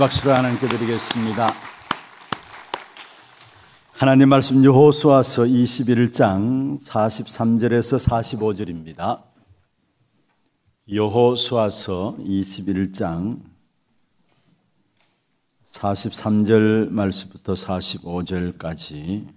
박수를 하나님께 드리겠습니다. 하나님 말씀 여호수아서 21장 43절에서 45절입니다. 여호수아서 21장 43절 말씀부터 45절까지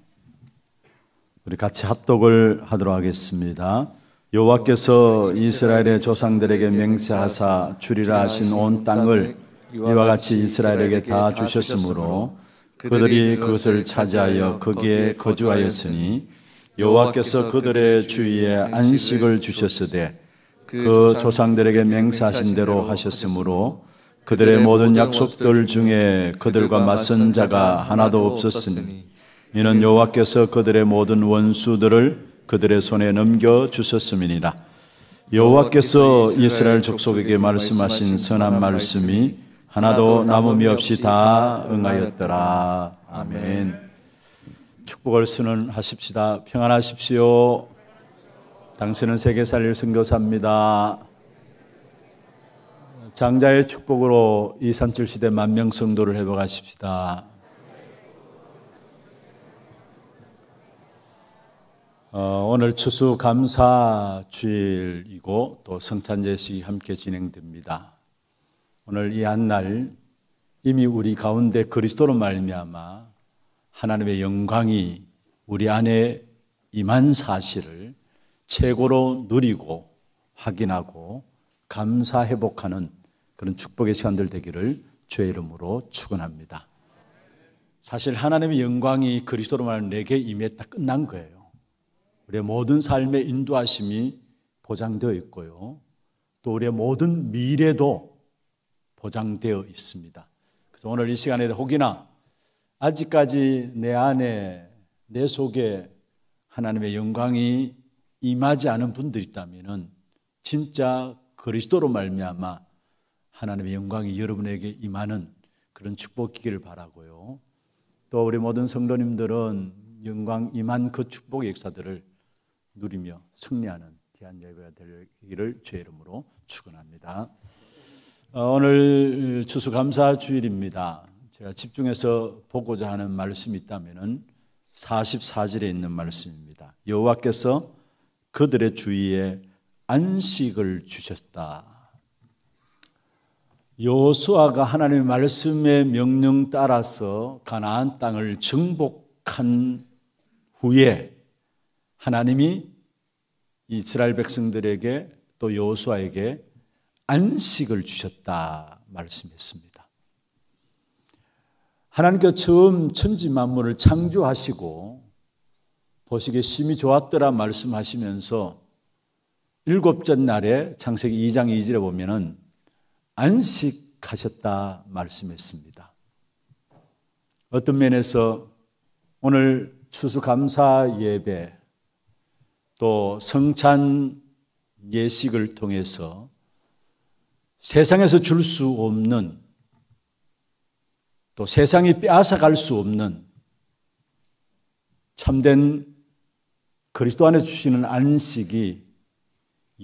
우리 같이 합독을 하도록 하겠습니다. 여호와께서 이스라엘의 조상들에게 맹세하사 주리라 하신 온 땅을 이와 같이 이스라엘에게 다 주셨으므로 그들이 그것을 차지하여 거기에 거주하였으니 여호와께서 그들의 주위에 안식을 주셨으되 그 조상들에게 맹세하신 대로 하셨으므로 그들의 모든 약속들 중에 그들과 맞선 자가 하나도 없었으니 이는 여호와께서 그들의 모든 원수들을 그들의 손에 넘겨 주셨음이니라. 여호와께서 이스라엘 족속에게 말씀하신 선한 말씀이 하나도 남음이 없이 다 응하였더라. 아멘. 축복을 선언하십시다. 평안하십시오. 당신은 세계 살릴 선교사입니다. 장자의 축복으로 이 산출시대 만명 성도를 회복하십시다. 오늘 추수감사주일이고 또 성찬제식이 함께 진행됩니다. 오늘 이 한날 이미 우리 가운데 그리스도로 말미암아 하나님의 영광이 우리 안에 임한 사실을 최고로 누리고 확인하고 감사 회복하는 그런 축복의 시간들 되기를 주의 이름으로 축원합니다. 사실 하나님의 영광이 그리스도로 말하면 내게 임했다 끝난 거예요. 우리의 모든 삶의 인도하심이 보장되어 있고요. 또 우리의 모든 미래도 보장되어 있습니다. 그래서 오늘 이 시간에 혹이나 아직까지 내 안에 내 속에 하나님의 영광이 임하지 않은 분들이 있다면 진짜 그리스도로 말미암아 하나님의 영광이 여러분에게 임하는 그런 축복이기를 바라고요. 또 우리 모든 성도님들은 영광 임한 그 축복의 역사들을 누리며 승리하는 귀한 예배가 되기를 주의 이름으로 축원합니다. 오늘 추수감사주일입니다. 제가 집중해서 보고자 하는 말씀이 있다면 44절에 있는 말씀입니다. 여호와께서 그들의 주위에 안식을 주셨다. 여호수아가 하나님의 말씀의 명령 따라서 가나안 땅을 정복한 후에 하나님이 이스라엘 백성들에게 또 여호수아에게 안식을 주셨다 말씀했습니다. 하나님께서 처음 천지 만물을 창조하시고 보시기에 심히 좋았더라 말씀하시면서 일곱째 날에 창세기 2장 2절에 보면은 안식하셨다 말씀했습니다. 어떤 면에서 오늘 추수감사 예배 또 성찬 예식을 통해서 세상에서 줄 수 없는 또 세상이 빼앗아갈 수 없는 참된 그리스도 안에 주시는 안식이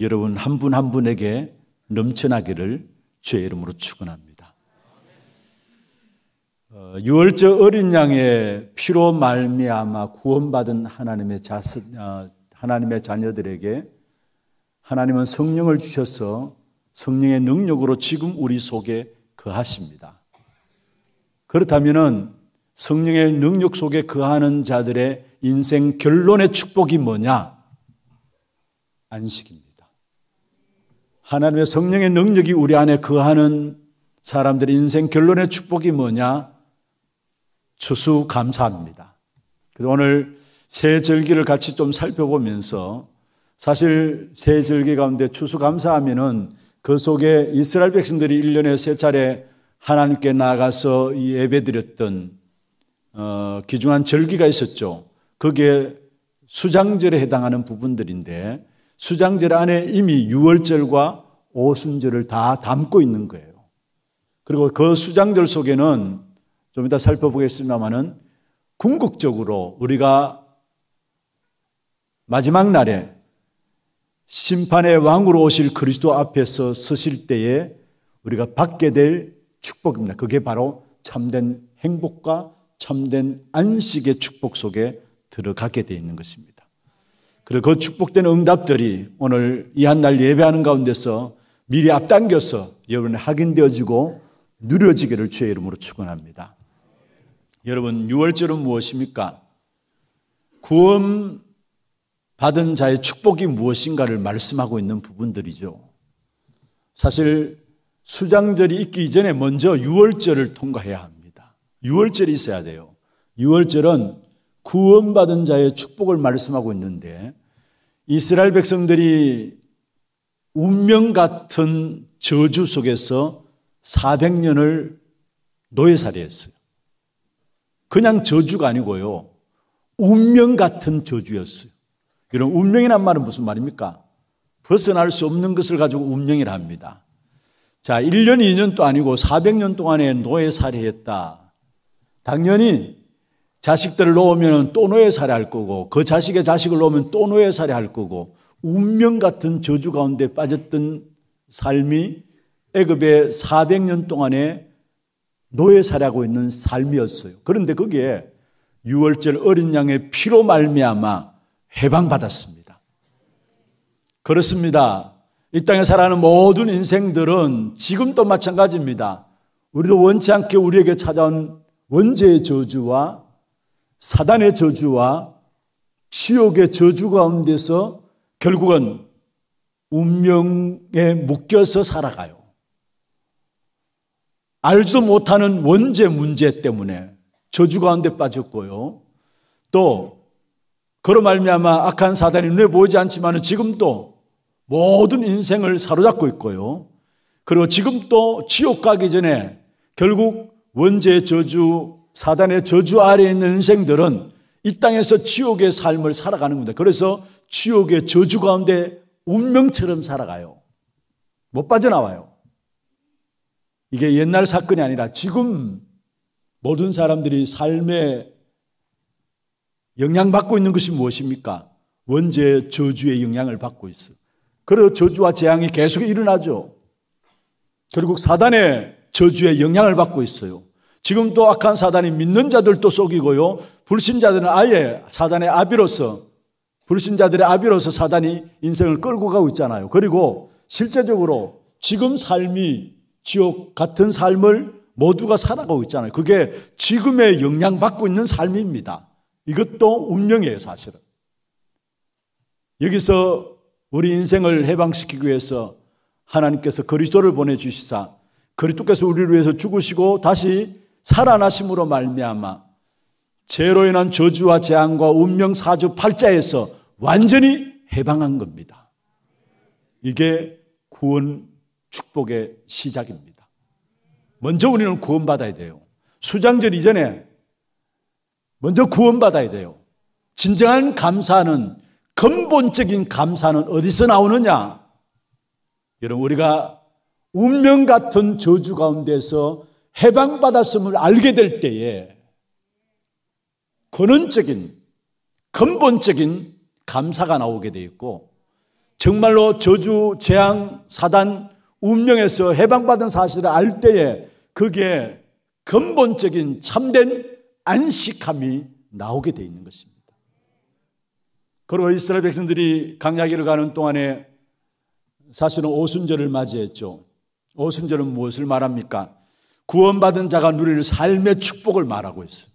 여러분 한 분 한 분에게 넘쳐나기를 주의 이름으로 축원합니다. 유월절 어린 양의 피로 말미암아 구원받은 하나님의 자녀들에게 하나님은 성령을 주셔서 성령의 능력으로 지금 우리 속에 거하십니다. 그렇다면 성령의 능력 속에 거하는 자들의 인생 결론의 축복이 뭐냐? 안식입니다. 하나님의 성령의 능력이 우리 안에 거하는 사람들의 인생 결론의 축복이 뭐냐? 추수감사입니다. 그래서 오늘 새 절기를 같이 좀 살펴보면서 사실 새 절기 가운데 추수감사하면은 그 속에 이스라엘 백성들이 1년에 3차례 하나님께 나가서 예배드렸던 귀중한 절기가 있었죠. 그게 수장절에 해당하는 부분들인데 수장절 안에 이미 유월절과 오순절을 다 담고 있는 거예요. 그리고 그 수장절 속에는 좀 이따 살펴보겠습니다만은 궁극적으로 우리가 마지막 날에 심판의 왕으로 오실 그리스도 앞에서 서실 때에 우리가 받게 될 축복입니다. 그게 바로 참된 행복과 참된 안식의 축복 속에 들어가게 되어 있는 것입니다. 그리고 그 축복된 응답들이 오늘 이 한 날 예배하는 가운데서 미리 앞당겨서 여러분의 확인되어지고 누려지기를 주의 이름으로 축원합니다. 여러분, 유월절은 무엇입니까? 구원 받은 자의 축복이 무엇인가를 말씀하고 있는 부분들이죠. 사실 수장절이 있기 이전에 먼저 유월절을 통과해야 합니다. 유월절이 있어야 돼요. 유월절은 구원받은 자의 축복을 말씀하고 있는데 이스라엘 백성들이 운명 같은 저주 속에서 400년을 노예살이했어요. 그냥 저주가 아니고요, 운명 같은 저주였어요. 이런 운명이란 말은 무슨 말입니까? 벗어날 수 없는 것을 가지고 운명이라 합니다. 자, 1년, 2년도 아니고 400년 동안에 노예살이했다. 당연히 자식들을 놓으면 또 노예살이 할 거고, 그 자식의 자식을 놓으면 또 노예살이 할 거고, 운명 같은 저주 가운데 빠졌던 삶이 애굽의 400년 동안에 노예살이하고 있는 삶이었어요. 그런데 거기에 유월절 어린 양의 피로 말미암아 해방받았습니다. 그렇습니다. 이 땅에 살아가는 모든 인생들은 지금도 마찬가지입니다. 우리도 원치 않게 우리에게 찾아온 원죄의 저주와 사단의 저주와 지옥의 저주 가운데서 결국은 운명에 묶여서 살아가요. 알지도 못하는 원죄 문제 때문에 저주 가운데 빠졌고요. 또 그로 말미암아 악한 사단이 눈에 보이지 않지만 지금도 모든 인생을 사로잡고 있고요. 그리고 지금도 지옥 가기 전에 결국 원죄의 저주, 사단의 저주 아래에 있는 인생들은 이 땅에서 지옥의 삶을 살아가는 겁니다. 그래서 지옥의 저주 가운데 운명처럼 살아가요. 못 빠져나와요. 이게 옛날 사건이 아니라 지금 모든 사람들이 삶에 영향받고 있는 것이 무엇입니까? 원죄의 저주의 영향을 받고 있어요. 그래서 저주와 재앙이 계속 일어나죠. 결국 사단의 저주의 영향을 받고 있어요. 지금 또 악한 사단이 믿는 자들도 속이고요, 불신자들은 아예 사단의 아비로서, 불신자들의 아비로서 사단이 인생을 끌고 가고 있잖아요. 그리고 실제적으로 지금 삶이 지옥 같은 삶을 모두가 살아가고 있잖아요. 그게 지금의 영향받고 있는 삶입니다. 이것도 운명이에요, 사실은. 여기서 우리 인생을 해방시키기 위해서 하나님께서 그리스도를 보내주시사 그리스도께서 우리를 위해서 죽으시고 다시 살아나심으로 말미암아 죄로 인한 저주와 재앙과 운명 사주 팔자에서 완전히 해방한 겁니다. 이게 구원 축복의 시작입니다. 먼저 우리는 구원받아야 돼요. 수장절 이전에 먼저 구원받아야 돼요. 진정한 감사는, 근본적인 감사는 어디서 나오느냐? 여러분, 우리가 운명 같은 저주 가운데서 해방받았음을 알게 될 때에 근원적인, 근본적인 감사가 나오게 되어 있고, 정말로 저주, 재앙, 사단, 운명에서 해방받은 사실을 알 때에 그게 근본적인 참된 안식함이 나오게 되어 있는 것입니다. 그리고 이스라엘 백성들이 광야길을 가는 동안에 사실은 오순절을 맞이했죠. 오순절은 무엇을 말합니까? 구원받은 자가 누릴 삶의 축복을 말하고 있어요.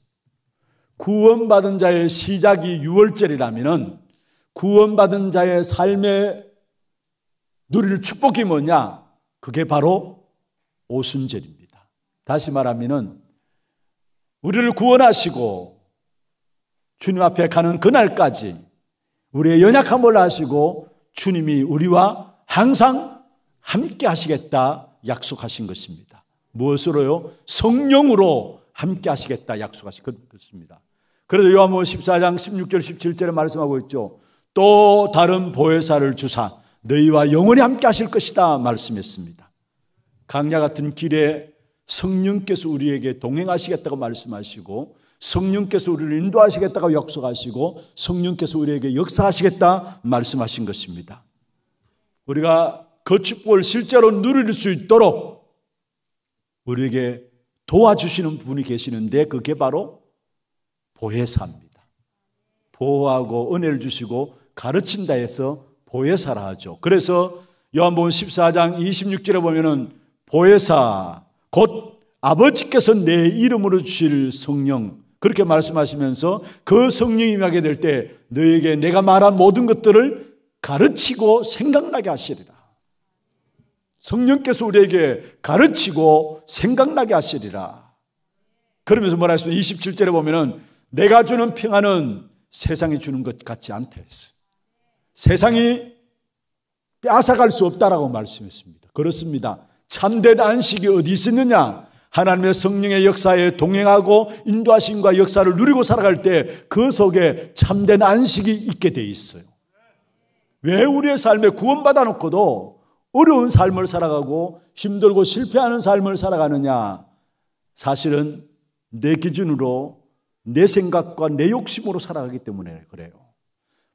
구원받은 자의 시작이 유월절이라면 구원받은 자의 삶의 누릴 축복이 뭐냐? 그게 바로 오순절입니다. 다시 말하면 우리를 구원하시고 주님 앞에 가는 그날까지 우리의 연약함을 아시고 주님이 우리와 항상 함께 하시겠다 약속하신 것입니다. 무엇으로요? 성령으로 함께 하시겠다 약속하신 것입니다. 그래서 요한복음 14장 16절 17절에 말씀하고 있죠. 또 다른 보혜사를 주사 너희와 영원히 함께 하실 것이다 말씀했습니다. 강야 같은 길에 성령께서 우리에게 동행하시겠다고 말씀하시고, 성령께서 우리를 인도하시겠다고 약속하시고, 성령께서 우리에게 역사하시겠다 말씀하신 것입니다. 우리가 그 축복을 실제로 누릴 수 있도록 우리에게 도와주시는 분이 계시는데 그게 바로 보혜사입니다. 보호하고 은혜를 주시고 가르친다 해서 보혜사라 하죠. 그래서 요한복음 14장 26절에 보면은 보혜사 곧 아버지께서 내 이름으로 주실 성령, 그렇게 말씀하시면서 그 성령이 임하게 될 때 너에게 내가 말한 모든 것들을 가르치고 생각나게 하시리라. 성령께서 우리에게 가르치고 생각나게 하시리라. 그러면서 뭐라 했습니까? 27절에 보면은 내가 주는 평안은 세상이 주는 것 같지 않다 했어요. 세상이 빼앗아갈 수 없다라고 말씀했습니다. 그렇습니다. 참된 안식이 어디 있느냐? 하나님의 성령의 역사에 동행하고 인도하심과 역사를 누리고 살아갈 때 그 속에 참된 안식이 있게 돼 있어요. 왜 우리의 삶에 구원받아 놓고도 어려운 삶을 살아가고 힘들고 실패하는 삶을 살아가느냐? 사실은 내 기준으로 내 생각과 내 욕심으로 살아가기 때문에 그래요.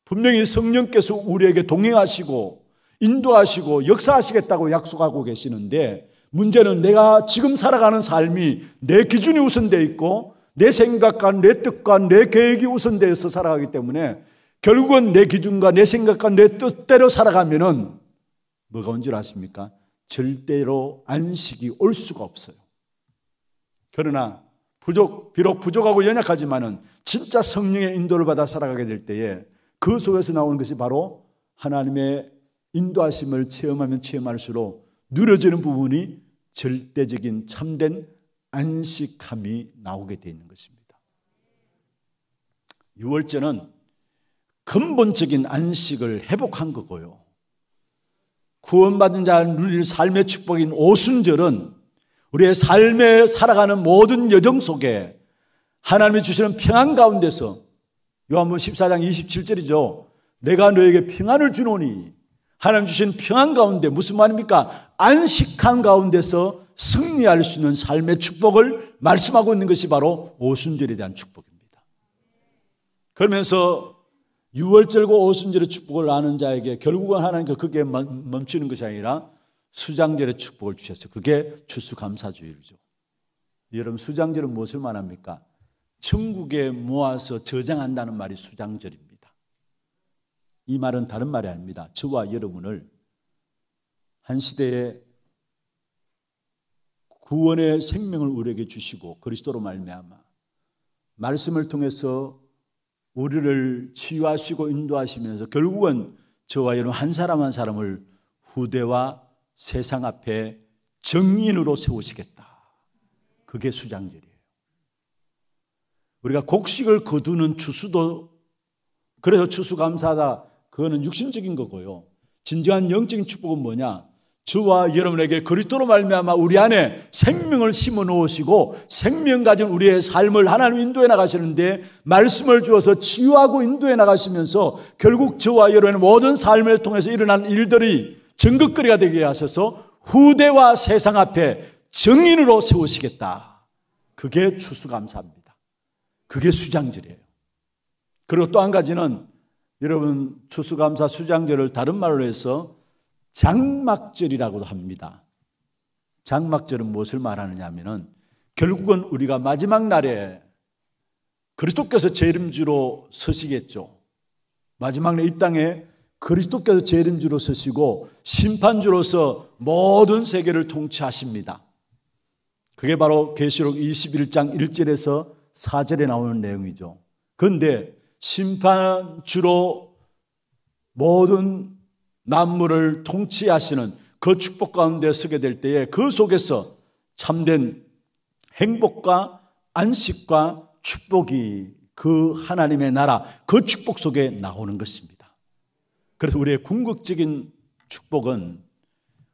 분명히 성령께서 우리에게 동행하시고 인도하시고 역사하시겠다고 약속하고 계시는데 문제는 내가 지금 살아가는 삶이 내 기준이 우선되어 있고 내 생각과 내 뜻과 내 계획이 우선되어서 살아가기 때문에 결국은 내 기준과 내 생각과 내 뜻대로 살아가면은 뭐가 온 줄 아십니까? 절대로 안식이 올 수가 없어요. 그러나 비록 부족하고 연약하지만은 진짜 성령의 인도를 받아 살아가게 될 때에 그 속에서 나오는 것이 바로 하나님의 인도하심을 체험하면 체험할수록 누려지는 부분이 절대적인 참된 안식함이 나오게 되어 있는 것입니다. 유월절은 근본적인 안식을 회복한 거고요. 구원받은 자를 누릴 삶의 축복인 오순절은 우리의 삶에 살아가는 모든 여정 속에 하나님이 주시는 평안 가운데서 요한복음 14장 27절이죠. 내가 너에게 평안을 주노니 하나님 주신 평안 가운데 무슨 말입니까? 안식한 가운데서 승리할 수 있는 삶의 축복을 말씀하고 있는 것이 바로 오순절에 대한 축복입니다. 그러면서 유월절과 오순절의 축복을 아는 자에게 결국은 하나님께서 그게 멈추는 것이 아니라 수장절의 축복을 주셨어요. 그게 추수감사주일이죠. 여러분 수장절은 무엇을 말합니까? 천국에 모아서 저장한다는 말이 수장절입니다. 이 말은 다른 말이 아닙니다. 저와 여러분을 한 시대에 구원의 생명을 우리에게 주시고 그리스도로 말미암아 말씀을 통해서 우리를 치유하시고 인도하시면서 결국은 저와 여러분 한 사람 한 사람을 후대와 세상 앞에 정인으로 세우시겠다. 그게 수장절이에요. 우리가 곡식을 거두는 추수도 그래서 추수감사다. 그거는 육신적인 거고요. 진정한 영적인 축복은 뭐냐? 저와 여러분에게 그리스도로 말미암아 우리 안에 생명을 심어 놓으시고 생명 가진 우리의 삶을 하나님 인도해 나가시는데 말씀을 주어서 치유하고 인도해 나가시면서 결국 저와 여러분의 모든 삶을 통해서 일어난 일들이 증거거리가 되게 하셔서 후대와 세상 앞에 정인으로 세우시겠다. 그게 추수감사입니다. 그게 수장절이에요. 그리고 또 한 가지는 여러분 추수감사 수장절을 다른 말로 해서 장막절이라고도 합니다. 장막절은 무엇을 말하느냐 하면은 결국은 우리가 마지막 날에 그리스도께서 재림주로 서시겠죠. 마지막 날 이 땅에 그리스도께서 재림주로 서시고 심판주로서 모든 세계를 통치하십니다. 그게 바로 계시록 21장 1절에서 4절에 나오는 내용이죠. 그런데 심판주로 모든 만물을 통치하시는 그 축복 가운데 서게 될 때에 그 속에서 참된 행복과 안식과 축복이 그 하나님의 나라, 그 축복 속에 나오는 것입니다. 그래서 우리의 궁극적인 축복은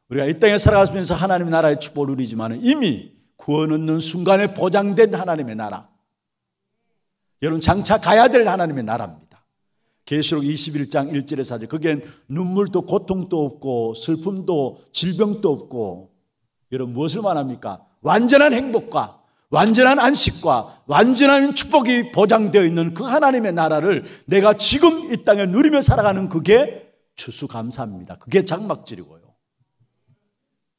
우리가 이 땅에 살아가면서 하나님의 나라의 축복을 누리지만 이미 구원 얻는 순간에 보장된 하나님의 나라, 여러분 장차 가야 될 하나님의 나라입니다. 계시록 21장 1절에서 4절, 거기엔 눈물도 고통도 없고 슬픔도 질병도 없고, 여러분 무엇을 말합니까? 완전한 행복과 완전한 안식과 완전한 축복이 보장되어 있는 그 하나님의 나라를 내가 지금 이 땅에 누리며 살아가는 그게 추수감사입니다. 그게 장막절이고요.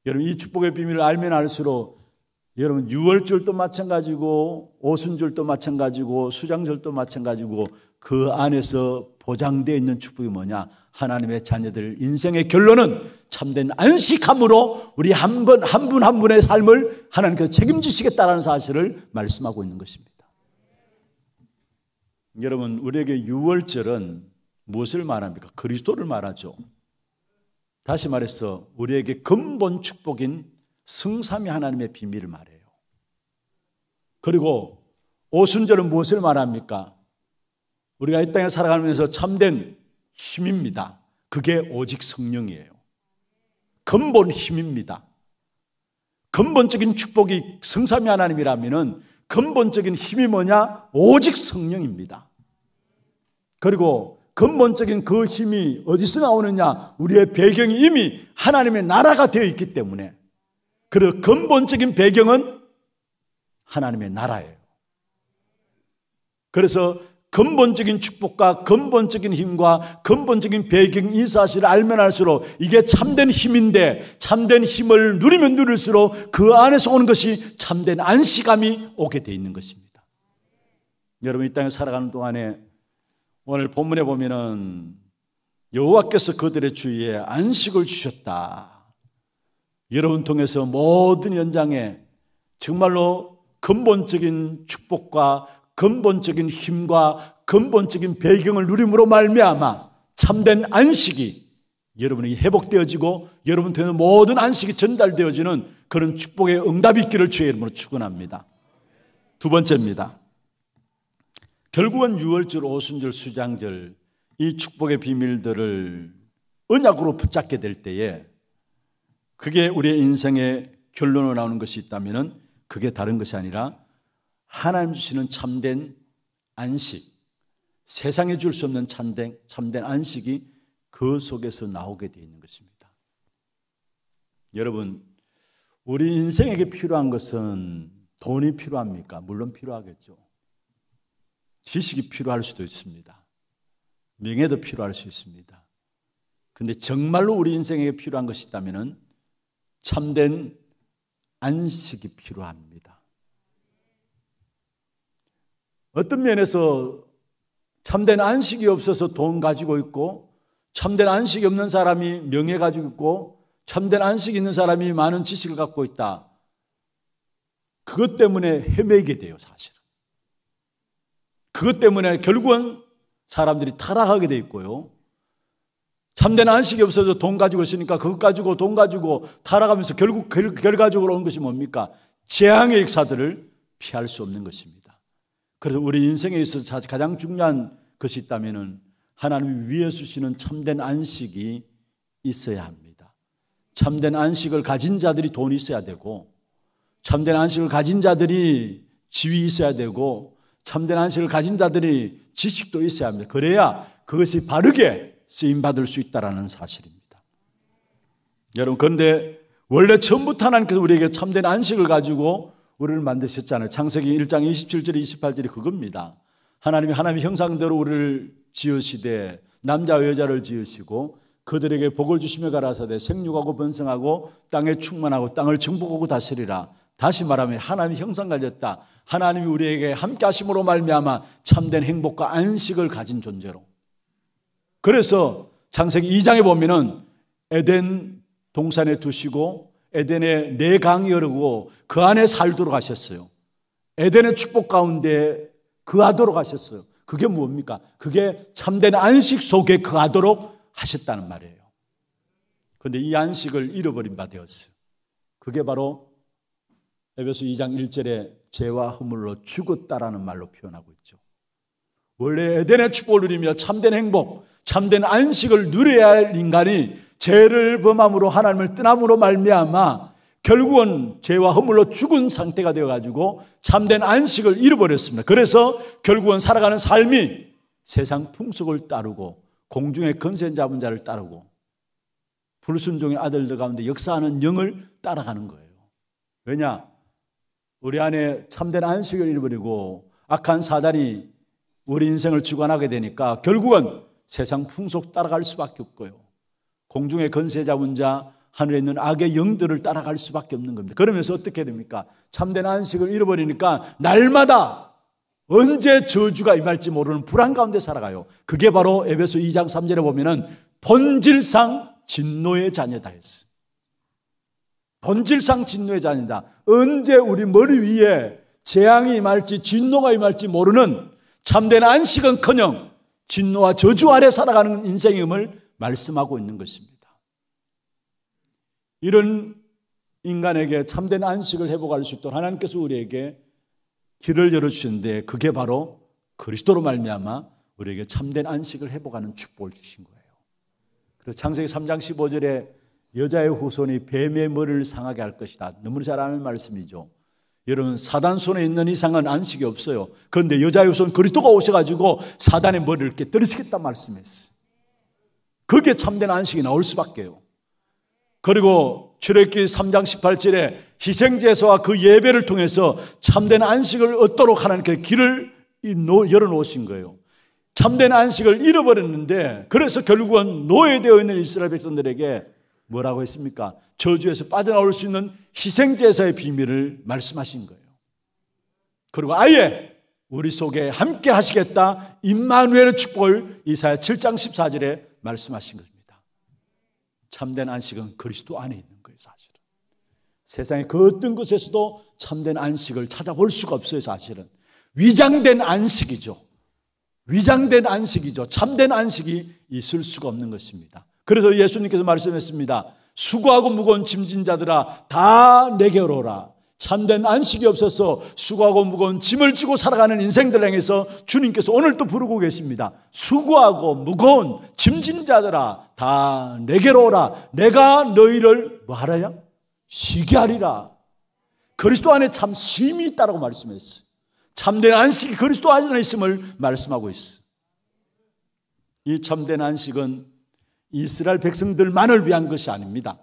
여러분 이 축복의 비밀을 알면 알수록 여러분 유월절도 마찬가지고 오순절도 마찬가지고 수장절도 마찬가지고 그 안에서 보장되어 있는 축복이 뭐냐? 하나님의 자녀들 인생의 결론은 참된 안식함으로 우리 한 분 한 분의 삶을 하나님께서 책임지시겠다는 사실을 말씀하고 있는 것입니다. 여러분 우리에게 유월절은 무엇을 말합니까? 그리스도를 말하죠. 다시 말해서 우리에게 근본 축복인 성삼위 하나님의 비밀을 말해요. 그리고 오순절은 무엇을 말합니까? 우리가 이 땅에 살아가면서 참된 힘입니다. 그게 오직 성령이에요. 근본 힘입니다. 근본적인 축복이 성삼위 하나님이라면 근본적인 힘이 뭐냐? 오직 성령입니다. 그리고 근본적인 그 힘이 어디서 나오느냐? 우리의 배경이 이미 하나님의 나라가 되어 있기 때문에 그 근본적인 배경은 하나님의 나라예요. 그래서 근본적인 축복과 근본적인 힘과 근본적인 배경 이 사실을 알면 알수록 이게 참된 힘인데 참된 힘을 누리면 누릴수록 그 안에서 오는 것이 참된 안식감이 오게 돼 있는 것입니다. 여러분 이 땅에 살아가는 동안에 오늘 본문에 보면은 여호와께서 그들의 주위에 안식을 주셨다. 여러분 통해서 모든 현장에 정말로 근본적인 축복과 근본적인 힘과 근본적인 배경을 누림으로 말미암아 참된 안식이 여러분에게 회복되어지고 여러분 통해서 모든 안식이 전달되어지는 그런 축복의 응답이 있기를 주의 이름으로 축원합니다. 두 번째입니다. 결국은 유월절, 오순절, 수장절 이 축복의 비밀들을 언약으로 붙잡게 될 때에 그게 우리의 인생의 결론으로 나오는 것이 있다면 그게 다른 것이 아니라 하나님 주시는 참된 안식, 세상에 줄 수 없는 참된 안식이 그 속에서 나오게 되어 있는 것입니다. 여러분, 우리 인생에게 필요한 것은 돈이 필요합니까? 물론 필요하겠죠. 지식이 필요할 수도 있습니다. 명예도 필요할 수 있습니다. 그런데 정말로 우리 인생에게 필요한 것이 있다면 참된 안식이 필요합니다. 어떤 면에서 참된 안식이 없어서 돈 가지고 있고 참된 안식이 없는 사람이 명예 가지고 있고 참된 안식이 있는 사람이 많은 지식을 갖고 있다. 그것 때문에 헤매게 돼요, 사실은. 그것 때문에 결국은 사람들이 타락하게 돼 있고요. 참된 안식이 없어서 돈 가지고 있으니까 그것 가지고 돈 가지고 타락하면서 결국 결과적으로 온 것이 뭡니까? 재앙의 역사들을 피할 수 없는 것입니다. 그래서 우리 인생에 있어서 가장 중요한 것이 있다면 하나님이 위에 주시는 참된 안식이 있어야 합니다. 참된 안식을 가진 자들이 돈이 있어야 되고 참된 안식을 가진 자들이 지위 있어야 되고 참된 안식을 가진 자들이 지식도 있어야 합니다. 그래야 그것이 바르게 쓰임받을 수 있다는 사실입니다. 여러분, 그런데 원래 처음부터 하나님께서 우리에게 참된 안식을 가지고 우리를 만드셨잖아요. 창세기 1장 27절 28절이 그겁니다. 하나님이 하나님의 형상대로 우리를 지으시되 남자와 여자를 지으시고 그들에게 복을 주시며 가라사대 생육하고 번성하고 땅에 충만하고 땅을 정복하고 다스리라. 다시 말하면 하나님의 형상 가졌다. 하나님이 우리에게 함께 하심으로 말미암아 참된 행복과 안식을 가진 존재로. 그래서 창세기 2장에 보면은 에덴 동산에 두시고 에덴에 네 강이 흐르고 그 안에 살도록 하셨어요. 에덴의 축복 가운데 거하도록 하셨어요. 그게 뭡니까? 그게 참된 안식 속에 거하도록 하셨다는 말이에요. 그런데 이 안식을 잃어버린 바 되었어요. 그게 바로 에베소 2장 1절에 죄와 허물로 죽었다라는 말로 표현하고 있죠. 원래 에덴의 축복을 누리며 참된 행복, 참된 안식을 누려야 할 인간이 죄를 범함으로 하나님을 떠남으로 말미암아 결국은 죄와 허물로 죽은 상태가 되어가지고 참된 안식을 잃어버렸습니다. 그래서 결국은 살아가는 삶이 세상 풍속을 따르고 공중의 건세 잡은 자를 따르고 불순종의 아들들 가운데 역사하는 영을 따라가는 거예요. 왜냐? 우리 안에 참된 안식을 잃어버리고 악한 사단이 우리 인생을 주관하게 되니까 결국은 세상 풍속 따라갈 수밖에 없고요. 공중의 건세 잡은 자, 하늘에 있는 악의 영들을 따라갈 수밖에 없는 겁니다. 그러면서 어떻게 됩니까? 참된 안식을 잃어버리니까 날마다 언제 저주가 임할지 모르는 불안 가운데 살아가요. 그게 바로 에베소 2장 3절에 보면은 본질상 진노의 자녀다 했어요. 본질상 진노의 자녀다. 언제 우리 머리 위에 재앙이 임할지 진노가 임할지 모르는 참된 안식은커녕 진노와 저주 아래 살아가는 인생임을 말씀하고 있는 것입니다. 이런 인간에게 참된 안식을 회복할 수 있도록 하나님께서 우리에게 길을 열어주셨는데 그게 바로 그리스도로 말미암아 우리에게 참된 안식을 회복하는 축복을 주신 거예요. 그래서 창세기 3장 15절에 여자의 후손이 뱀의 머리를 상하게 할 것이다. 너무 잘 아는 말씀이죠. 여러분 사단 손에 있는 이상은 안식이 없어요. 그런데 여자의 후손 그리스도가 오셔가지고 사단의 머리를 이렇게 떨어지겠다 말씀했어요. 그게 참된 안식이 나올 수밖에요. 그리고 출애굽기 3장 18절에 희생제사와 그 예배를 통해서 참된 안식을 얻도록 하나님께 길을 열어놓으신 거예요. 참된 안식을 잃어버렸는데 그래서 결국은 노예되어 있는 이스라엘 백성들에게 뭐라고 했습니까? 저주에서 빠져나올 수 있는 희생제사의 비밀을 말씀하신 거예요. 그리고 아예 우리 속에 함께 하시겠다 임마누엘의 축복을 이사야 7장 14절에 말씀하신 겁니다. 참된 안식은 그리스도 안에 있는 거예요. 사실은 세상의 그 어떤 것에서도 참된 안식을 찾아볼 수가 없어요. 사실은 위장된 안식이죠. 위장된 안식이죠. 참된 안식이 있을 수가 없는 것입니다. 그래서 예수님께서 말씀했습니다. 수고하고 무거운 짐진 자들아 다 내게로 오라. 참된 안식이 없어서 수고하고 무거운 짐을 지고 살아가는 인생들 향해서 주님께서 오늘 또 부르고 계십니다. 수고하고 무거운 짐진 자들아 다 내게로 오라. 내가 너희를 뭐 하라냐? 쉬게 하리라. 그리스도 안에 참 쉼이 있다고 말씀했어요. 참된 안식이 그리스도 안에 있음을 말씀하고 있어요. 이 참된 안식은 이스라엘 백성들만을 위한 것이 아닙니다.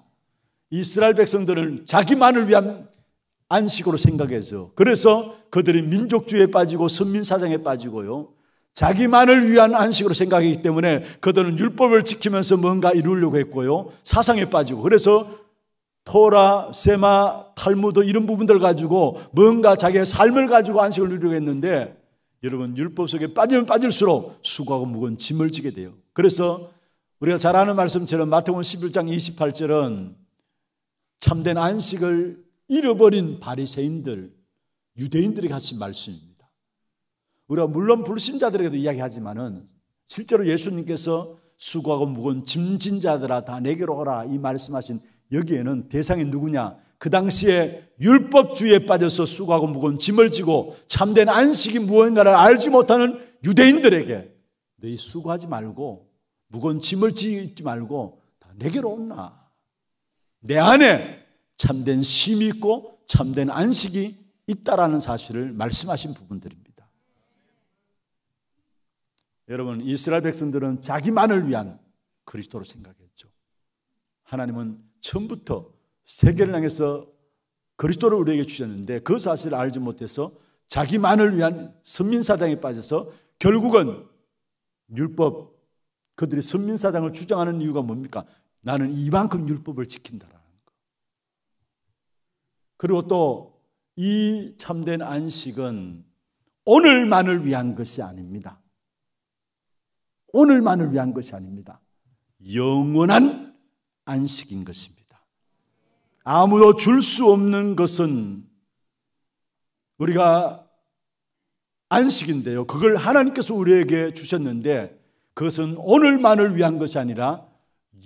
이스라엘 백성들은 자기만을 위한 안식으로 생각해서 그래서 그들이 민족주의에 빠지고 선민사상에 빠지고요. 자기만을 위한 안식으로 생각하기 때문에 그들은 율법을 지키면서 뭔가 이루려고 했고요. 사상에 빠지고 그래서 토라, 세마, 탈무드 이런 부분들 가지고 뭔가 자기의 삶을 가지고 안식을 누리려고 했는데 여러분 율법 속에 빠지면 빠질수록 수고하고 무거운 짐을 지게 돼요. 그래서 우리가 잘 아는 말씀처럼 마태복음 11장 28절은 참된 안식을 잃어버린 바리새인들, 유대인들에게 하신 말씀입니다. 우리가 물론 불신자들에게도 이야기하지만은 실제로 예수님께서 수고하고 무거운 짐진 자들아 다 내게로 오라 이 말씀하신 여기에는 대상이 누구냐? 그 당시에 율법주의에 빠져서 수고하고 무거운 짐을 지고 참된 안식이 무엇인가를 알지 못하는 유대인들에게 너희 수고하지 말고 무거운 짐을 지지 말고 다 내게로 온나. 내 안에 참된 쉼이 있고 참된 안식이 있다라는 사실을 말씀하신 부분들입니다. 여러분 이스라엘 백성들은 자기만을 위한 그리스도로 생각했죠. 하나님은 처음부터 세계를 향해서 그리스도를 우리에게 주셨는데 그 사실을 알지 못해서 자기만을 위한 선민사상에 빠져서 결국은 율법 그들이 선민사상을 주장하는 이유가 뭡니까? 나는 이만큼 율법을 지킨다라는 거. 그리고 또 이 참된 안식은 오늘만을 위한 것이 아닙니다. 오늘만을 위한 것이 아닙니다. 영원한 안식인 것입니다. 아무도 줄 수 없는 것은 우리가 안식인데요. 그걸 하나님께서 우리에게 주셨는데 그것은 오늘만을 위한 것이 아니라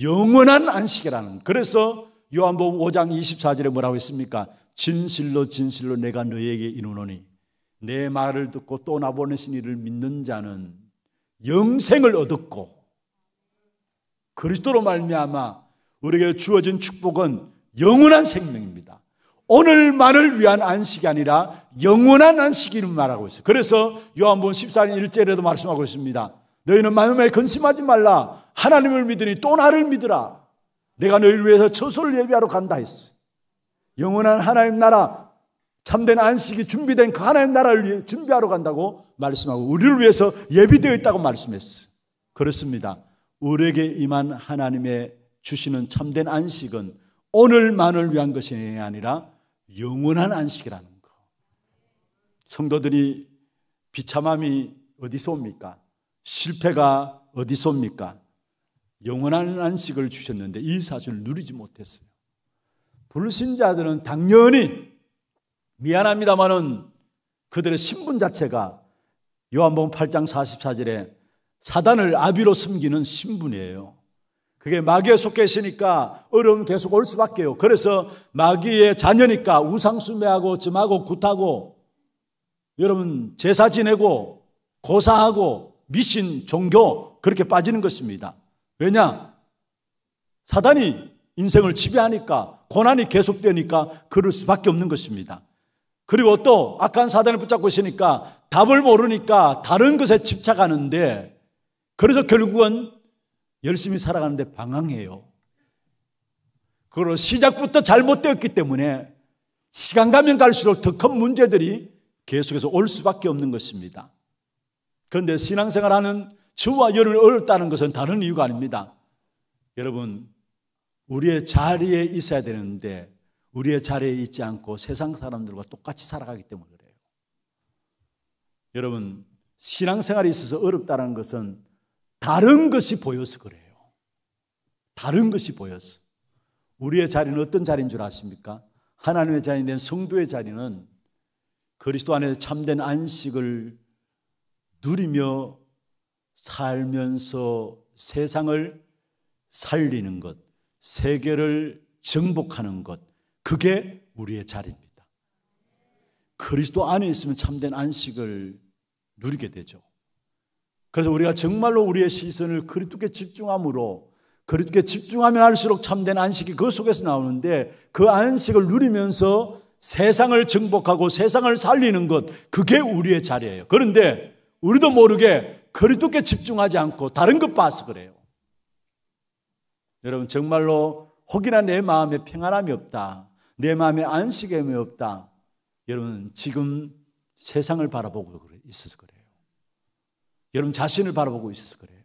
영원한 안식이라는. 그래서 요한복음 5장 24절에 뭐라고 했습니까? 진실로 진실로 내가 너희에게 이르노니 내 말을 듣고 또 나보내신 이를 믿는 자는 영생을 얻었고 그리스도로 말미암아 우리에게 주어진 축복은 영원한 생명입니다. 오늘만을 위한 안식이 아니라 영원한 안식을 말하고 있어요. 그래서 요한복음 14장 1절에도 말씀하고 있습니다. 너희는 마음에 근심하지 말라. 하나님을 믿으니 또 나를 믿으라. 내가 너희를 위해서 처소를 예비하러 간다 했어. 영원한 하나님 나라, 참된 안식이 준비된 그 하나님 나라를 준비하러 간다고 말씀하고 우리를 위해서 예비되어 있다고 말씀했어. 그렇습니다. 우리에게 임한 하나님의 주시는 참된 안식은 오늘만을 위한 것이 아니라 영원한 안식이라는 거. 성도들이 비참함이 어디서 옵니까? 실패가 어디서 옵니까? 영원한 안식을 주셨는데 이 사실을 누리지 못했어요. 불신자들은 당연히 미안합니다마는 그들의 신분 자체가 요한복음 8장 44절에 사단을 아비로 섬기는 신분이에요. 그게 마귀에 속해 있으니까 어려움 계속 올 수밖에요. 그래서 마귀의 자녀니까 우상숭배하고 점하고 굿하고 여러분 제사 지내고 고사하고 미신 종교 그렇게 빠지는 것입니다. 왜냐? 사단이 인생을 지배하니까 고난이 계속되니까 그럴 수밖에 없는 것입니다. 그리고 또 악한 사단을 붙잡고 있으니까 답을 모르니까 다른 것에 집착하는데 그래서 결국은 열심히 살아가는데 방황해요. 그리고 시작부터 잘못되었기 때문에 시간 가면 갈수록 더 큰 문제들이 계속해서 올 수밖에 없는 것입니다. 그런데 신앙생활하는 저와 여러분이 어렵다는 것은 다른 이유가 아닙니다. 여러분, 우리의 자리에 있어야 되는데 우리의 자리에 있지 않고 세상 사람들과 똑같이 살아가기 때문에 그래요. 여러분, 신앙생활에 있어서 어렵다는 것은 다른 것이 보여서 그래요. 다른 것이 보여서. 우리의 자리는 어떤 자리인 줄 아십니까? 하나님의 자리인 된 성도의 자리는 그리스도 안에 참된 안식을 누리며 살면서 세상을 살리는 것, 세계를 정복하는 것, 그게 우리의 자리입니다. 그리스도 안에 있으면 참된 안식을 누리게 되죠. 그래서 우리가 정말로 우리의 시선을 그리스도께 집중함으로 그리스도께 집중하면 할수록 참된 안식이 그 속에서 나오는데 그 안식을 누리면서 세상을 정복하고 세상을 살리는 것, 그게 우리의 자리예요. 그런데 우리도 모르게 그리스도께 집중하지 않고 다른 것 봐서 그래요. 여러분, 정말로 혹이나 내 마음에 평안함이 없다, 내 마음에 안식감이 없다, 여러분 지금 세상을 바라보고 있어서 그래요. 여러분 자신을 바라보고 있어서 그래요.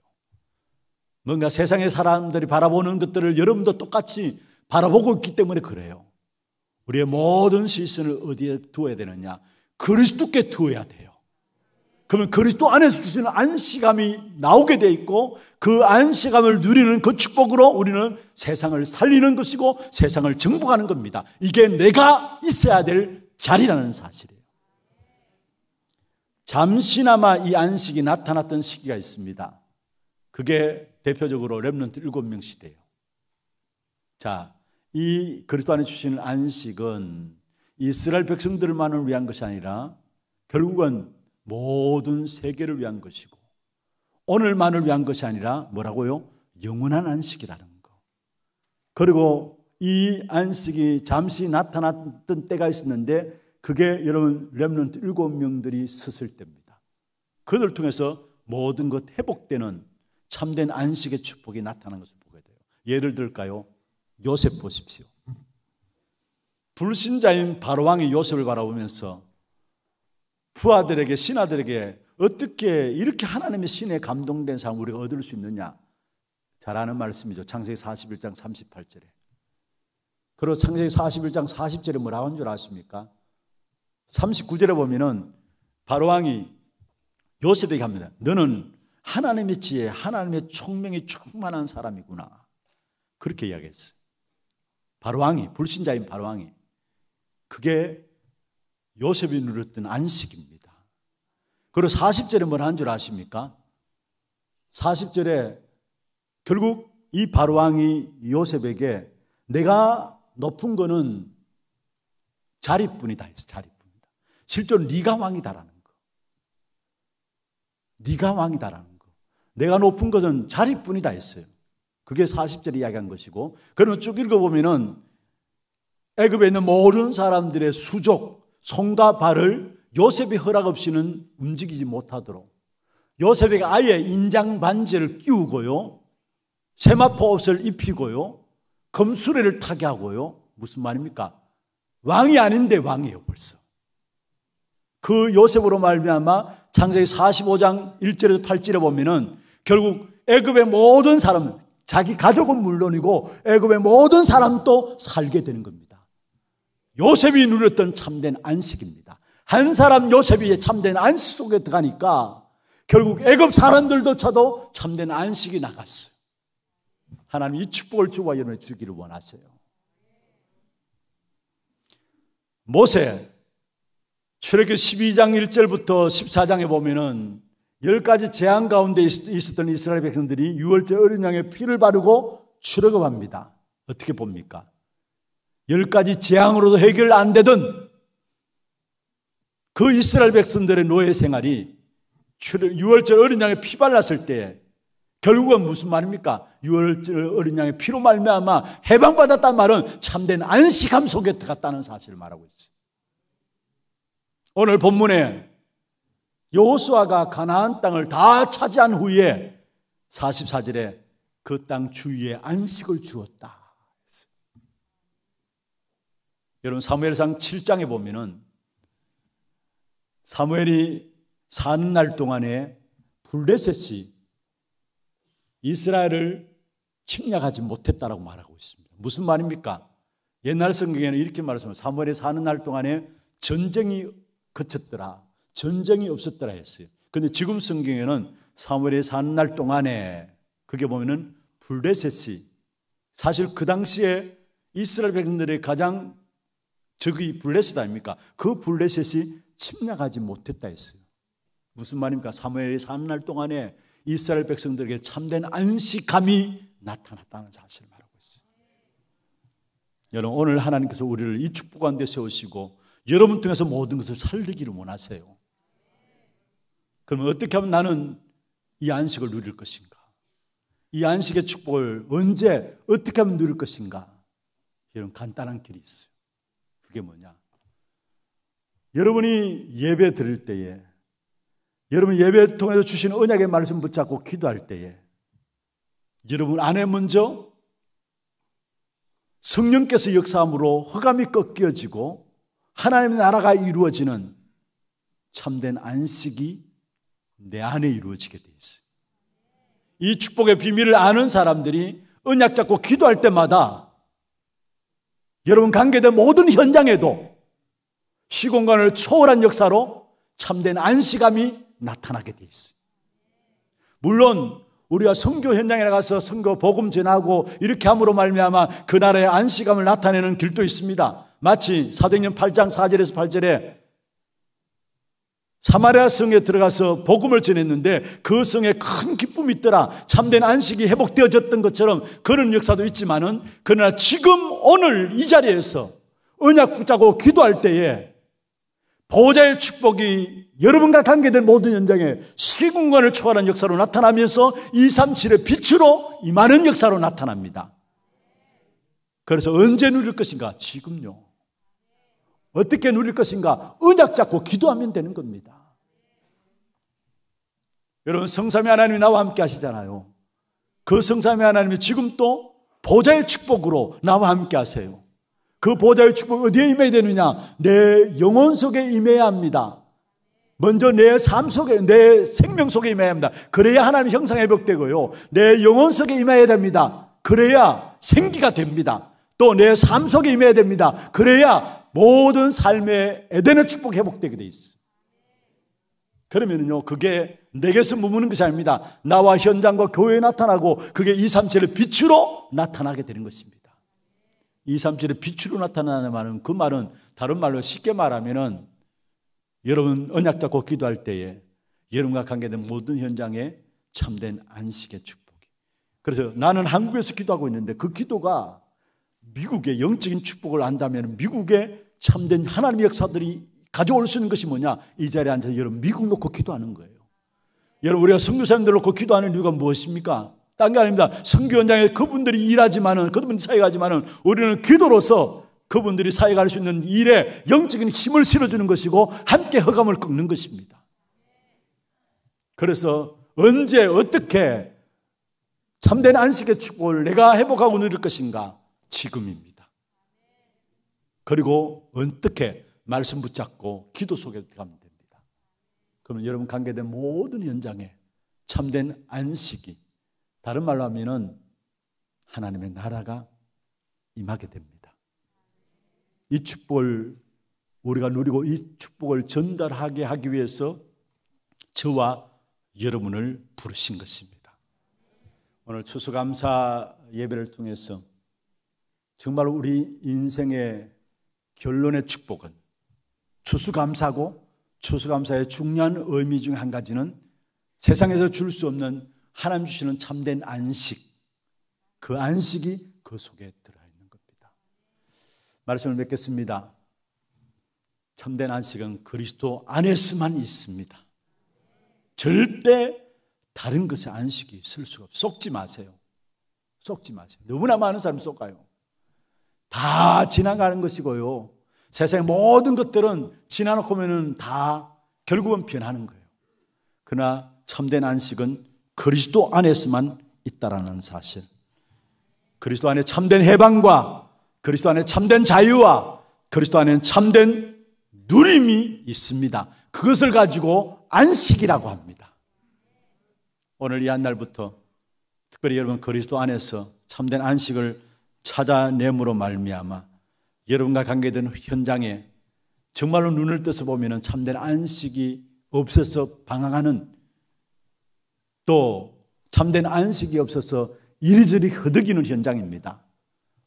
뭔가 세상의 사람들이 바라보는 것들을 여러분도 똑같이 바라보고 있기 때문에 그래요. 우리의 모든 시선을 어디에 두어야 되느냐? 그리스도께 두어야 돼요. 그러면 그리스도 안에서 주시는 안식감이 나오게 돼 있고 그 안식감을 누리는 그 축복으로 우리는 세상을 살리는 것이고 세상을 정복하는 겁니다. 이게 내가 있어야 될 자리라는 사실이에요. 잠시나마 이 안식이 나타났던 시기가 있습니다. 그게 대표적으로 렘넌트 7명 시대예요. 자, 이 그리스도 안에 주시는 안식은 이스라엘 백성들만을 위한 것이 아니라 결국은 모든 세계를 위한 것이고 오늘만을 위한 것이 아니라 뭐라고요? 영원한 안식이라는 거. 그리고 이 안식이 잠시 나타났던 때가 있었는데 그게 여러분 렘넌트 7명들이 섰을 때입니다. 그들을 통해서 모든 것 회복되는 참된 안식의 축복이 나타나는 것을 보게 돼요. 예를 들까요? 요셉 보십시오. 불신자인 바로왕이 요셉을 바라보면서 부하들에게 신하들에게 어떻게 이렇게 하나님의 신에 감동된 사람 우리가 얻을 수 있느냐? 잘 아는 말씀이죠. 창세기 41장 38절에. 그리고 창세기 41장 40절에 뭐라고 하는 줄 아십니까? 39절에 보면은 바로왕이 요셉에게 합니다. 너는 하나님의 지혜, 하나님의 총명이 충만한 사람이구나. 그렇게 이야기했어요. 바로왕이, 불신자인 바로왕이. 그게 요셉이 누렸던 안식입니다. 그리고 40절에 뭘 한 줄 아십니까? 40절에 결국 이 바로왕이 요셉에게 내가 높은 거는 자리뿐이다 했어요. 자리뿐이다. 실제로 네가 왕이다라는 거. 네가 왕이다라는 거. 내가 높은 것은 자리뿐이다 했어요. 그게 40절에 이야기한 것이고, 그러면 쭉 읽어보면은 애굽에 있는 모든 사람들의 수족, 손과 발을 요셉의 허락 없이는 움직이지 못하도록 요셉에게 아예 인장 반지를 끼우고요, 세마포 옷을 입히고요, 금수레를 타게 하고요. 무슨 말입니까? 왕이 아닌데 왕이에요. 벌써 그 요셉으로 말미암아 창세기 45장 1절에서 8절에 보면은 결국 애굽의 모든 사람, 자기 가족은 물론이고 애굽의 모든 사람도 살게 되는 겁니다. 요셉이 누렸던 참된 안식입니다. 한 사람 요셉이 참된 안식 속에 들어가니까 결국 애굽 사람들조차도 참된 안식이 나갔어요. 하나님 이 축복을 주와 여러분이 주기를 원하세요. 모세 출애굽기 12장 1절부터 14장에 보면은 10가지 재앙 가운데 있었던 이스라엘 백성들이 유월절 어린 양의 피를 바르고 출애굽합니다. 어떻게 봅니까? 10가지 재앙으로도 해결 안 되던 그 이스라엘 백성들의 노예 생활이 유월절 어린 양의 피 발랐을 때 결국은 무슨 말입니까? 유월절 어린 양의 피로 말미암아 해방받았다는 말은 참된 안식함 속에 들어갔다는 사실을 말하고 있어요. 오늘 본문에 여호수아가 가나안 땅을 다 차지한 후에 44절에 그 땅 주위에 안식을 주었다. 여러분 사무엘상 7장에 보면은 사무엘이 사는 날 동안에 블레셋이 이스라엘을 침략하지 못했다라고 말하고 있습니다. 무슨 말입니까? 옛날 성경에는 이렇게 말했습니다. 사무엘이 사는 날 동안에 전쟁이 그쳤더라. 전쟁이 없었더라 했어요. 그런데 지금 성경에는 사무엘이 사는 날 동안에 그게 보면은 블레셋이 사실 그 당시에 이스라엘 백성들의 가장 적이 블레셋 아닙니까? 그 블레셋이 침략하지 못했다 했어요. 무슨 말입니까? 사무엘이 사는 날 동안에 이스라엘 백성들에게 참된 안식감이 나타났다는 사실을 말하고 있어요. 여러분 오늘 하나님께서 우리를 이 축복 가운데 세우시고 여러분 통해서 모든 것을 살리기를 원하세요. 그러면 어떻게 하면 나는 이 안식을 누릴 것인가? 이 안식의 축복을 언제 어떻게 하면 누릴 것인가? 여러분 간단한 길이 있어요. 그게 뭐냐? 여러분이 예배 드릴 때에 여러분 예배 통해서 주시는 언약의 말씀 붙잡고 기도할 때에 여러분 안에 먼저 성령께서 역사함으로 흑암이 꺾여지고 하나님의 나라가 이루어지는 참된 안식이 내 안에 이루어지게 돼 있어요. 이 축복의 비밀을 아는 사람들이 언약 잡고 기도할 때마다 여러분 관계된 모든 현장에도 시공간을 초월한 역사로 참된 안식감이 나타나게 돼 있어요. 물론 우리가 선교 현장에 나가서 선교 복음 전하고 이렇게 함으로 말미암아 그 나라의 안식감을 나타내는 길도 있습니다. 마치 사도행전 8장 4절에서 8절에 사마리아 성에 들어가서 복음을 전했는데 그 성에 큰 기쁨이 있더라. 참된 안식이 회복되어졌던 것처럼 그런 역사도 있지만은 그러나 지금 오늘 이 자리에서 언약 붙잡고 기도할 때에 보호자의 축복이 여러분과 관계된 모든 현장에 시공간을 초월한 역사로 나타나면서 237의 빛으로 임하는 역사로 나타납니다. 그래서 언제 누릴 것인가? 지금요. 어떻게 누릴 것인가? 언약 잡고 기도하면 되는 겁니다. 여러분 성삼위 하나님이 나와 함께 하시잖아요. 그 성삼위 하나님이 지금 또 보좌의 축복으로 나와 함께 하세요. 그 보좌의 축복 어디에 임해야 되느냐? 내 영혼 속에 임해야 합니다. 먼저 내 삶 속에, 내 생명 속에 임해야 합니다. 그래야 하나님의 형상 회복되고요. 내 영혼 속에 임해야 됩니다. 그래야 생기가 됩니다. 또 내 삶 속에 임해야 됩니다. 그래야 모든 삶의 에덴의 축복 회복되게 돼 있어요. 그러면은요, 그게 내게서 머무는 것이 아닙니다. 나와 현장과 교회에 나타나고 그게 237의 빛으로 나타나게 되는 것입니다. 237의 빛으로 나타나는 말은 그 말은 다른 말로 쉽게 말하면은 여러분 언약 잡고 기도할 때에 여러분과 관계된 모든 현장에 참된 안식의 축복이. 그래서 나는 한국에서 기도하고 있는데 그 기도가 미국의 영적인 축복을 안다면 미국의 참된 하나님의 역사들이 가져올 수 있는 것이 뭐냐? 이 자리에 앉아서 여러분 미국 놓고 기도하는 거예요. 여러분 우리가 선교사님들 놓고 기도하는 이유가 무엇입니까? 딴 게 아닙니다. 선교 현장에 그분들이 일하지만은 그분들이 사역하지만은 우리는 기도로서 그분들이 사역할 수 있는 일에 영적인 힘을 실어주는 것이고 함께 흑암을 꺾는 것입니다. 그래서 언제 어떻게 참된 안식의 축복을 내가 회복하고 누릴 것인가? 지금입니다. 그리고 어떻게 말씀 붙잡고 기도 속에 들어가면 됩니다. 그러면 여러분 관계된 모든 현장에 참된 안식이, 다른 말로 하면은 하나님의 나라가 임하게 됩니다. 이 축복을 우리가 누리고 이 축복을 전달하게 하기 위해서 저와 여러분을 부르신 것입니다. 오늘 추수감사 예배를 통해서 정말 우리 인생의 결론의 축복은 추수감사고, 추수감사의 중요한 의미 중 한 가지는 세상에서 줄 수 없는 하나님 주시는 참된 안식, 그 안식이 그 속에 들어있는 겁니다. 말씀을 맺겠습니다. 참된 안식은 그리스도 안에서만 있습니다. 절대 다른 것에 안식이 있을 수가 없어요. 속지 마세요. 속지 마세요. 너무나 많은 사람이 속아요. 다 지나가는 것이고요. 세상의 모든 것들은 지나놓고 보면 다 결국은 변하는 거예요. 그러나 참된 안식은 그리스도 안에서만 있다라는 사실. 그리스도 안에 참된 해방과 그리스도 안에 참된 자유와 그리스도 안에는 참된 누림이 있습니다. 그것을 가지고 안식이라고 합니다. 오늘 이 한 날부터 특별히 여러분 그리스도 안에서 참된 안식을 찾아냄으로 말미암아 여러분과 관계된 현장에 정말로 눈을 떠서 보면 참된 안식이 없어서 방황하는, 또 참된 안식이 없어서 이리저리 허덕이는 현장입니다.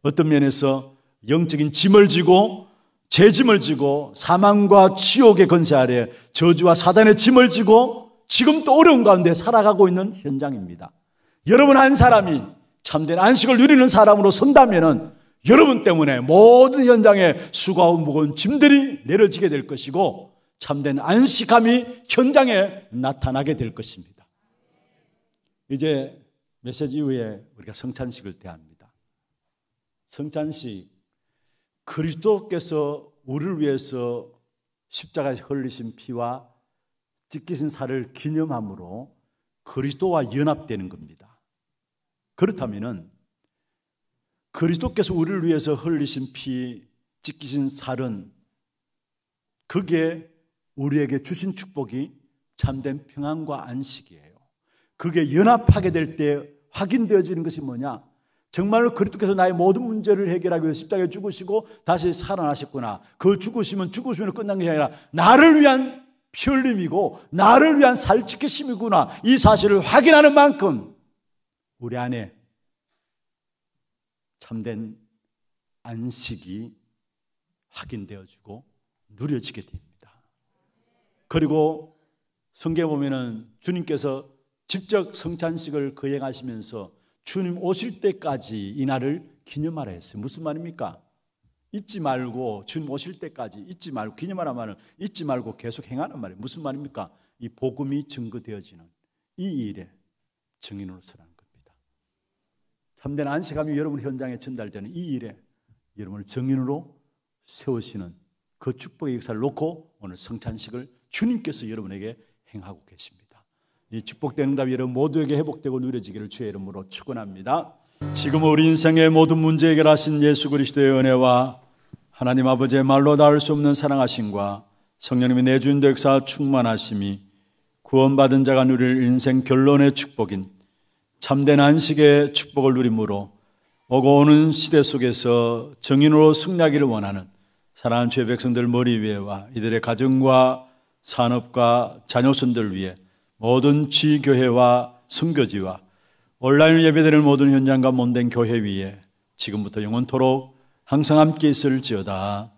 어떤 면에서 영적인 짐을 지고 죄짐을 지고 사망과 지옥의 권세 아래 저주와 사단의 짐을 지고 지금 또 어려운 가운데 살아가고 있는 현장입니다. 여러분 한 사람이 참된 안식을 누리는 사람으로 선다면 여러분 때문에 모든 현장에 수고하고 무거운 짐들이 내려지게 될 것이고 참된 안식함이 현장에 나타나게 될 것입니다. 이제 메시지 이후에 우리가 성찬식을 대합니다. 성찬식, 그리스도께서 우리를 위해서 십자가에 흘리신 피와 찢기신 살을 기념함으로 그리스도와 연합되는 겁니다. 그렇다면 그리스도께서 우리를 위해서 흘리신 피, 찢기신 살은 그게 우리에게 주신 축복이 참된 평안과 안식이에요. 그게 연합하게 될 때 확인되어지는 것이 뭐냐? 정말로 그리스도께서 나의 모든 문제를 해결하기 위해서 십자가에 죽으시고 다시 살아나셨구나. 그 죽으시면 끝난 게 아니라 나를 위한 피 흘림이고 나를 위한 살찌키심이구나. 이 사실을 확인하는 만큼 우리 안에 참된 안식이 확인되어지고 누려지게 됩니다. 그리고 성경에 보면은 주님께서 직접 성찬식을 거행하시면서 주님 오실 때까지 이 날을 기념하라 했어요. 무슨 말입니까? 잊지 말고, 주님 오실 때까지 잊지 말고, 기념하라 말은 잊지 말고 계속 행하는 말이에요. 무슨 말입니까? 이 복음이 증거되어지는 이 일에 증인으로 서라는 겁니다. 참된 안식함이 여러분 현장에 전달되는 이 일에 여러분을 증인으로 세우시는 그 축복의 역사를 놓고 오늘 성찬식을 주님께서 여러분에게 행하고 계십니다. 이 축복된 응답이 여러분 모두에게 회복되고 누려지기를 주의 이름으로 축원합니다. 지금 우리 인생의 모든 문제 해결하신 예수 그리스도의 은혜와 하나님 아버지의 말로 닿을 수 없는 사랑하심과 성령님의 내주인 역사 충만하심이 구원받은 자가 누릴 인생 결론의 축복인 참된 안식의 축복을 누림으로 오고 오는 시대 속에서 정인으로 승리하기를 원하는 사랑하는 주의 백성들 머리 위에와 이들의 가정과 산업과 자녀손들 위해 모든 지교회와 선교지와 온라인 예배드리는 모든 현장과 몸된 교회 위에 지금부터 영원토록 항상 함께 있을지어다.